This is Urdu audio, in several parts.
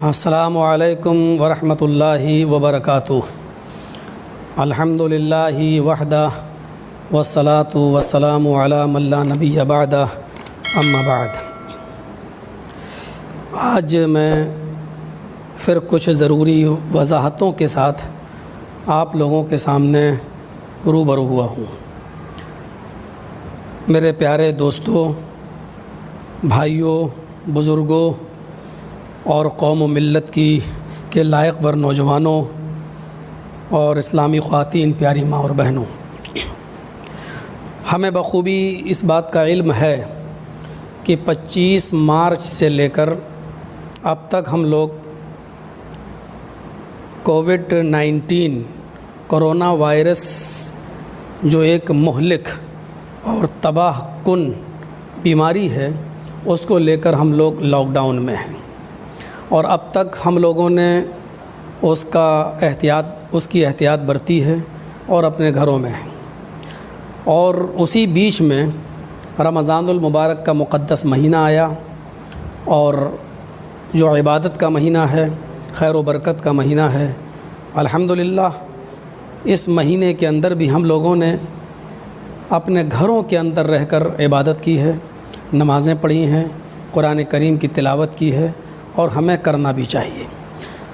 السلام علیکم ورحمۃ اللہ وبرکاتہ۔ الحمدللہ وحدہ والصلاۃ والسلام علی من لا نبی بعدہ اما بعد۔ آج میں پھر کچھ ضروری وضاحتوں کے ساتھ آپ لوگوں کے سامنے روبرو ہوا ہوں۔ میرے پیارے دوستوں، بھائیوں، بزرگوں اور قوم و ملت کے لائق بر نوجوانوں اور اسلامی خواتین، پیاری ماں اور بہنوں، ہمیں بخوبی اس بات کا علم ہے کہ 25 مارچ سے لے کر اب تک ہم لوگ کووڈ-19 کرونا وائرس جو ایک مہلک اور تباہ کن بیماری ہے، اس کو لے کر ہم لوگ لاک ڈاؤن میں ہیں، اور اب تک ہم لوگوں نے اس کی احتیاط برتی ہے اور اپنے گھروں میں ہیں۔ اور اسی بیچ میں رمضان المبارک کا مقدس مہینہ آیا، اور جو عبادت کا مہینہ ہے، خیر و برکت کا مہینہ ہے۔ الحمدللہ اس مہینے کے اندر بھی ہم لوگوں نے اپنے گھروں کے اندر رہ کر عبادت کی ہے، نمازیں پڑھی ہیں، قرآن کریم کی تلاوت کی ہے، اور ہمیں کرنا بھی چاہیے۔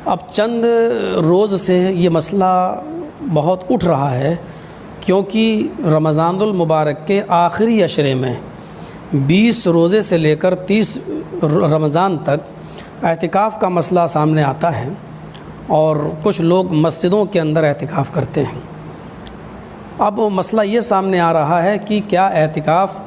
اب چند روز سے یہ مسئلہ بہت اٹھ رہا ہے، کیونکہ رمضان المبارک کے آخری عشرے میں 20 روزے سے لے کر 30 رمضان تک اعتکاف کا مسئلہ سامنے آتا ہے، اور کچھ لوگ مسجدوں کے اندر اعتکاف کرتے ہیں۔ اب مسئلہ یہ سامنے آ رہا ہے کہ کیا اعتکاف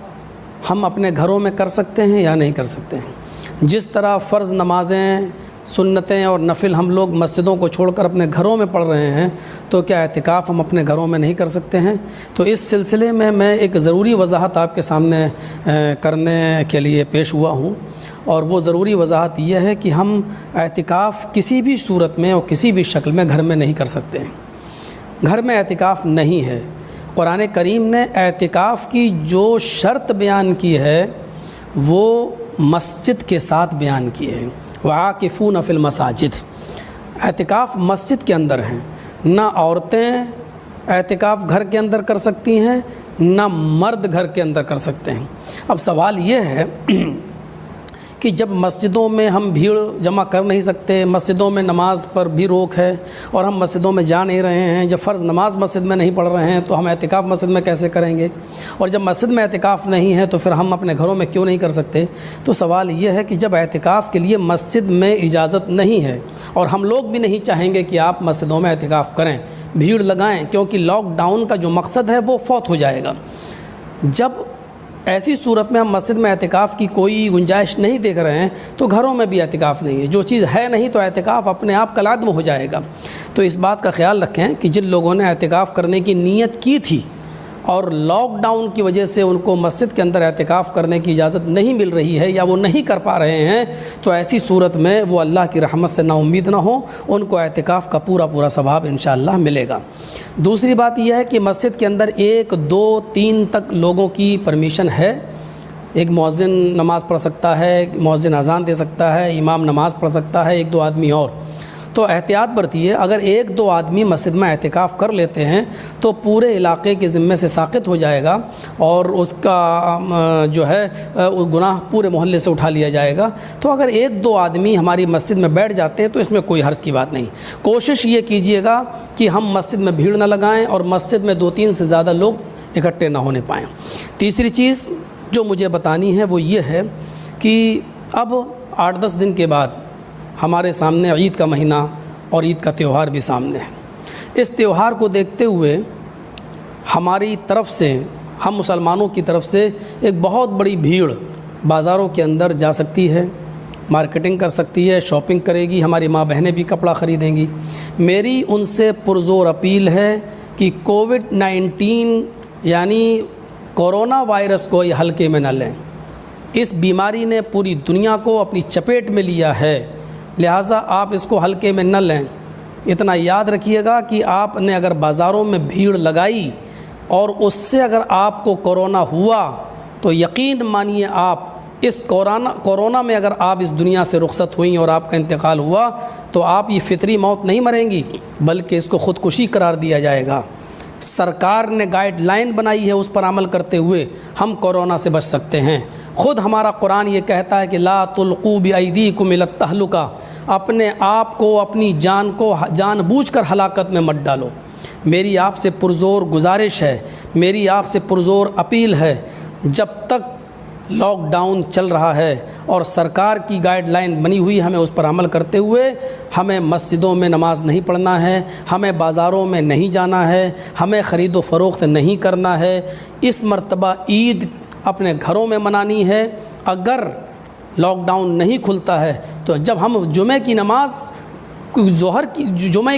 ہم اپنے گھروں میں کر سکتے ہیں یا نہیں کر سکتے ہیں؟ جس طرح فرض نمازیں، سنتیں اور نفل ہم لوگ مسجدوں کو چھوڑ کر اپنے گھروں میں پڑھ رہے ہیں، تو کیا اعتکاف ہم اپنے گھروں میں نہیں کر سکتے ہیں؟ تو اس سلسلے میں ایک ضروری وضاحت آپ کے سامنے کرنے کے لیے پیش ہوا ہوں، اور وہ ضروری وضاحت یہ ہے کہ ہم اعتکاف کسی بھی صورت میں اور کسی بھی شکل میں گھر میں نہیں کر سکتے ہیں۔ گھر میں اعتکاف نہیں ہے۔ قرآن کریم نے اعتکاف کی جو شرط بیان کی ہے وہ مسجد کے ساتھ بیان کی ہے۔ وَعَاكِفُونَ فِي الْمَسَاجِدِ، اعتکاف مسجد کے اندر ہیں۔ نہ عورتیں اعتکاف گھر کے اندر کر سکتی ہیں، نہ مرد گھر کے اندر کر سکتے ہیں۔ اب سوال یہ ہے کہ جب مسجدوں میں ہم بھیڑ جمع کر نہیں سکتے، مسجدوں میں نماز پر بھی روک ہے، اور ہم مسجدوں میں جا نہیں رہے ہیں، جب فرض نماز مسجد میں نہیں پڑھ رہے ہیں تو ہم اعتکاف مسجد میں کیسے کریں گے؟ اور جب مسجد میں اعتکاف نہیں ہے تو پھر ہم اپنے گھروں میں کیوں نہیں کر سکتے؟ تو سوال یہ ہے کہ جب اعتکاف کے لیے مسجد میں اجازت نہیں ہے، اور ہم لوگ بھی نہیں چاہیں گے کہ آپ مسجدوں میں اعتکاف کریں، بھیڑ لگائیں، کیونکہ لاک ڈاؤن کا جو مقصد ہے وہ فوت ہو جائے گا۔ جب ایسی صورت میں ہم مسجد میں اعتکاف کی کوئی گنجائش نہیں دیکھ رہے ہیں تو گھروں میں بھی اعتکاف نہیں ہے۔ جو چیز ہے نہیں تو اعتکاف اپنے آپ کالعدم ہو جائے گا۔ تو اس بات کا خیال رکھیں کہ جن لوگوں نے اعتکاف کرنے کی نیت کی تھی اور لاک ڈاؤن کی وجہ سے ان کو مسجد کے اندر اعتکاف کرنے کی اجازت نہیں مل رہی ہے یا وہ نہیں کر پا رہے ہیں، تو ایسی صورت میں وہ اللہ کی رحمت سے نا امید نہ ہوں، ان کو اعتکاف کا پورا ثواب انشاءاللہ ملے گا۔ دوسری بات یہ ہے کہ مسجد کے اندر 1، 2، 3 تک لوگوں کی پرمیشن ہے۔ ایک مؤذن نماز پڑھ سکتا ہے، مؤذن اذان دے سکتا ہے، امام نماز پڑھ سکتا ہے، 1، 2 آدمی اور۔ تو احتیاط برتیے، اگر 1، 2 آدمی مسجد میں اعتکاف کر لیتے ہیں تو پورے علاقے کے ذمے سے ساقط ہو جائے گا، اور اس کا جو ہے گناہ پورے محلے سے اٹھا لیا جائے گا۔ تو اگر 1، 2 آدمی ہماری مسجد میں بیٹھ جاتے ہیں تو اس میں کوئی حرج کی بات نہیں۔ کوشش یہ کیجیے گا کہ ہم مسجد میں بھیڑ نہ لگائیں اور مسجد میں 2-3 سے زیادہ لوگ اکٹھے نہ ہونے پائیں۔ تیسری چیز جو مجھے بتانی ہے وہ یہ ہے کہ اب 8-10 دن کے بعد ہمارے سامنے عید کا مہینہ اور عید کا تہوار بھی سامنے ہے۔ اس تہوار کو دیکھتے ہوئے ہماری طرف سے، ہم مسلمانوں کی طرف سے ایک بہت بڑی بھیڑ بازاروں کے اندر جا سکتی ہے، مارکیٹنگ کر سکتی ہے، شاپنگ کرے گی، ہماری ماں بہنیں بھی کپڑا خریدیں گی۔ میری ان سے پرزور اپیل ہے کہ کووڈ-19 یعنی کورونا وائرس کو یہ ہلکے میں نہ لیں۔ اس بیماری نے پوری دنیا کو اپنی چپیٹ میں لیا ہے، لہٰذا آپ اس کو ہلکے میں نہ لیں۔ اتنا یاد رکھیے گا کہ آپ نے اگر بازاروں میں بھیڑ لگائی اور اس سے اگر آپ کو کورونا ہوا تو یقین مانیے آپ اس کورونا میں اگر آپ اس دنیا سے رخصت ہوئیں اور آپ کا انتقال ہوا تو آپ یہ فطری موت نہیں مریں گی، بلکہ اس کو خودکشی قرار دیا جائے گا۔ سرکار نے گائیڈ لائن بنائی ہے، اس پر عمل کرتے ہوئے ہم کورونا سے بچ سکتے ہیں۔ خود ہمارا قرآن یہ کہتا ہے کہ لا تلقوا بایدیکم الی التہلکہ، اپنے آپ کو، اپنی جان کو جان بوجھ کر ہلاکت میں مت ڈالو۔ میری آپ سے پرزور گزارش ہے، میری آپ سے پرزور اپیل ہے، جب تک لاک ڈاؤن چل رہا ہے اور سرکار کی گائیڈ لائن بنی ہوئی، ہمیں اس پر عمل کرتے ہوئے ہمیں مسجدوں میں نماز نہیں پڑھنا ہے، ہمیں بازاروں میں نہیں جانا ہے، ہمیں خرید و فروخت نہیں کرنا ہے۔ اس مرتبہ عید اپنے گھروں میں منانی ہے۔ اگر لاک ڈاؤن نہیں کھلتا ہے تو جب ہم جمعہ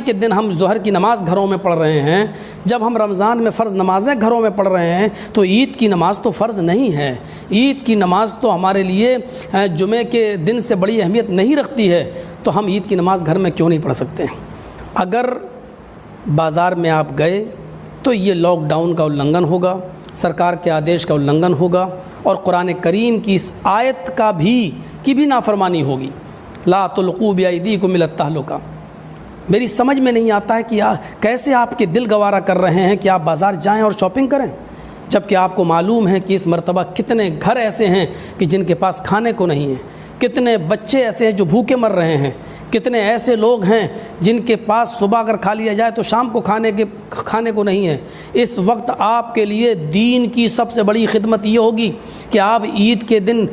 کے دن ہم ظہر کی نماز گھروں میں پڑھ رہے ہیں، جب ہم رمضان میں فرض نمازیں گھروں میں پڑھ رہے ہیں، تو عید کی نماز تو فرض نہیں ہے۔ عید کی نماز تو ہمارے لیے جمعہ کے دن سے بڑی اہمیت نہیں رکھتی ہے، تو ہم عید کی نماز گھر میں کیوں نہیں پڑھ سکتے ہیں؟ اگر بازار میں آپ گئے تو یہ لاک ڈاؤن کا النگھن ہوگا، سرکار کے آدیش کا النگھن ہوگا، اور قرآن کریم کی اس آیت کی بھی نافرمانی ہوگی۔ لا تلقوا بایدیکم الی التہلکہ۔ میری سمجھ میں نہیں آتا ہے کہ کیسے آپ کے دل گوارا کر رہے ہیں کہ آپ بازار جائیں اور شاپنگ کریں، جبکہ آپ کو معلوم ہے کہ اس مرتبہ کتنے گھر ایسے ہیں کہ جن کے پاس کھانے کو نہیں ہے، کتنے بچے ایسے ہیں جو بھوکے مر رہے ہیں، کتنے ایسے لوگ ہیں جن کے پاس صبح اگر کھا لیا جائے تو شام کو کھانے کو نہیں ہے۔ اس وقت آپ کے لیے دین کی سب سے بڑی خدمت یہ ہوگی کہ آپ عید کے دن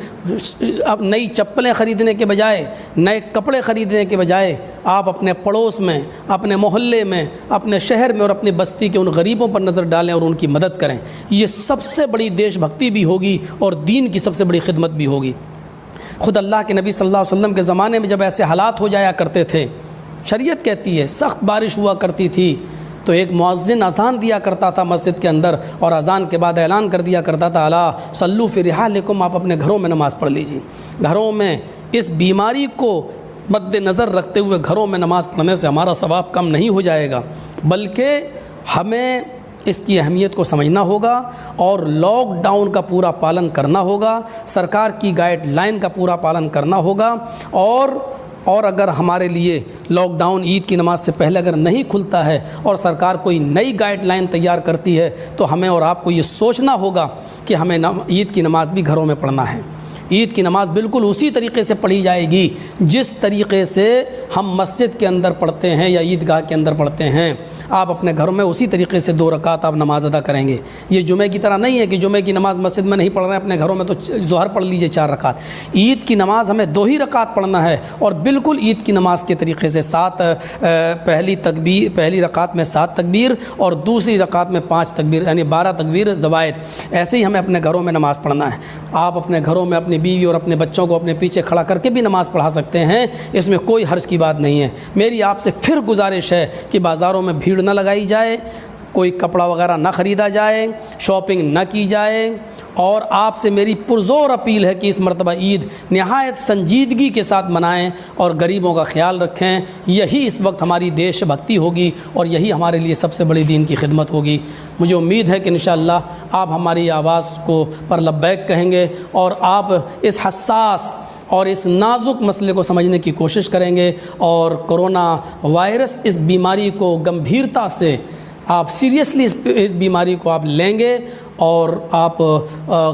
اب نئی چپلیں خریدنے کے بجائے، نئے کپڑے خریدنے کے بجائے، آپ اپنے پڑوس میں، اپنے محلے میں، اپنے شہر میں اور اپنی بستی کے ان غریبوں پر نظر ڈالیں اور ان کی مدد کریں۔ یہ سب سے بڑی دیش بھکتی بھی ہوگی اور دین کی سب سے بڑی خدمت بھی ہوگی۔ خود اللہ کے نبی صلی اللہ علیہ وسلم کے زمانے میں جب ایسے حالات ہو جایا کرتے تھے، شریعت کہتی ہے سخت بارش ہوا کرتی تھی، تو ایک مؤذن اذان دیا کرتا تھا مسجد کے اندر، اور اذان کے بعد اعلان کر دیا کرتا تھا الا صلوا فی رحالکم، آپ اپنے گھروں میں نماز پڑھ لیجیے۔ گھروں میں اس بیماری کو مد نظر رکھتے ہوئے گھروں میں نماز پڑھنے سے ہمارا ثواب کم نہیں ہو جائے گا، بلکہ ہمیں اس کی اہمیت کو سمجھنا ہوگا اور لاک ڈاؤن کا پورا پالن کرنا ہوگا، سرکار کی گائیڈ لائن کا پورا پالن کرنا ہوگا، اور اگر ہمارے لیے لاک ڈاؤن عید کی نماز سے پہلے اگر نہیں کھلتا ہے اور سرکار کوئی نئی گائیڈ لائن تیار کرتی ہے تو ہمیں اور آپ کو یہ سوچنا ہوگا کہ ہمیں عید کی نماز بھی گھروں میں پڑھنا ہے۔ عید کی نماز بالکل اسی طریقے سے پڑھی جائے گی جس طریقے سے ہم مسجد کے اندر پڑھتے ہیں یا عیدگاہ کے اندر پڑھتے ہیں۔ آپ اپنے گھروں میں اسی طریقے سے 2 رکعت آپ نماز ادا کریں گے۔ یہ جمعہ کی طرح نہیں ہے کہ جمعہ کی نماز مسجد میں نہیں پڑھ رہے ہیں، اپنے گھروں میں تو ظہر پڑھ لیجئے 4 رکعت۔ عید کی نماز ہمیں 2 ہی رکعت پڑھنا ہے، اور بالکل عید کی نماز کے طریقے سے پہلی رکعت میں 7 تکبیر اور دوسری رکعت میں 5 تکبیر، یعنی 12 تکبیر زوائد۔ ایسے ہی ہمیں اپنے گھروں میں نماز پڑھنا ہے۔ آپ اپنے گھروں میں اپنی بیوی اور اپنے بچوں کو اپنے پیچھے کھڑا کر کے بھی نماز پڑھا سکتے ہیں، اس میں کوئی حرج کی بات نہیں ہے۔ میری آپ سے پھر گزارش ہے کہ بازاروں میں بھیڑ نہ لگائی جائے، کوئی کپڑا وغیرہ نہ خریدا جائے، شاپنگ نہ کی جائے، اور آپ سے میری پرزور اپیل ہے کہ اس مرتبہ عید نہایت سنجیدگی کے ساتھ منائیں اور غریبوں کا خیال رکھیں۔ یہی اس وقت ہماری دیش بھکتی ہوگی اور یہی ہمارے لیے سب سے بڑی دین کی خدمت ہوگی۔ مجھے امید ہے کہ انشاءاللہ آپ ہماری آواز کو پر لبیک کہیں گے اور آپ اس حساس اور اس نازک مسئلے کو سمجھنے کی کوشش کریں گے، اور کرونا وائرس اس بیماری کو گمبھیرتا سے آپ سیریسلی اس بیماری کو آپ لیں گے اور آپ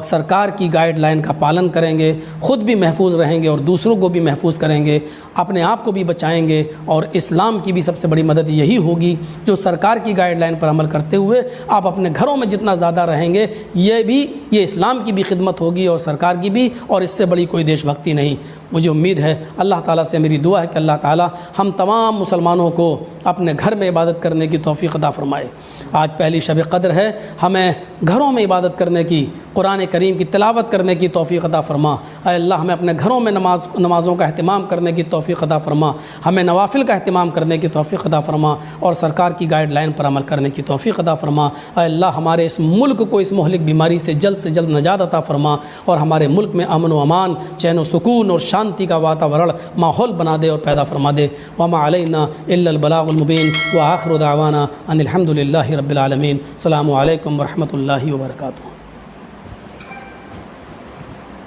سرکار کی گائیڈ لائن کا پالن کریں گے، خود بھی محفوظ رہیں گے اور دوسروں کو بھی محفوظ کریں گے، اپنے آپ کو بھی بچائیں گے، اور اسلام کی بھی سب سے بڑی مدد یہی ہوگی جو سرکار کی گائیڈ لائن پر عمل کرتے ہوئے آپ اپنے گھروں میں جتنا زیادہ رہیں گے، یہ اسلام کی بھی خدمت ہوگی اور سرکار کی بھی، اور اس سے بڑی کوئی دیش بھکتی نہیں۔ مجھے امید ہے، اللہ تعالیٰ سے میری دعا ہے کہ اللہ تعالیٰ ہم تمام مسلمانوں کو اپنے گھر میں عبادت کرنے کی توفیق عطا فرمائے۔ آج پہلی شب قدر ہے، ہمیں گھروں میں عبادت کرنے کی، قرآن کریم کی تلاوت کرنے کی توفیق عطا فرما۔ اے اللہ ہمیں اپنے گھروں میں نمازوں کا اہتمام کرنے کی توفیق عطا فرما، ہمیں نوافل کا اہتمام کرنے کی توفیق عطا فرما، اور سرکار کی گائیڈ لائن پر عمل کرنے کی توفیق عطا فرما۔ اے اللہ ہمارے اس ملک کو اس مہلک بیماری سے جلد نجات عطا فرما، اور ہمارے ملک میں امن و امان، چین و سکون اور شانتی کا واتاورن ماحول بنا دے اور پیدا فرما دے۔ وما علینا الا البلاغ المبین، وآخر دعوانا ان الحمد للہ رب العالمین۔ السلام علیکم ورحمۃ اللہ وبرکاتہ۔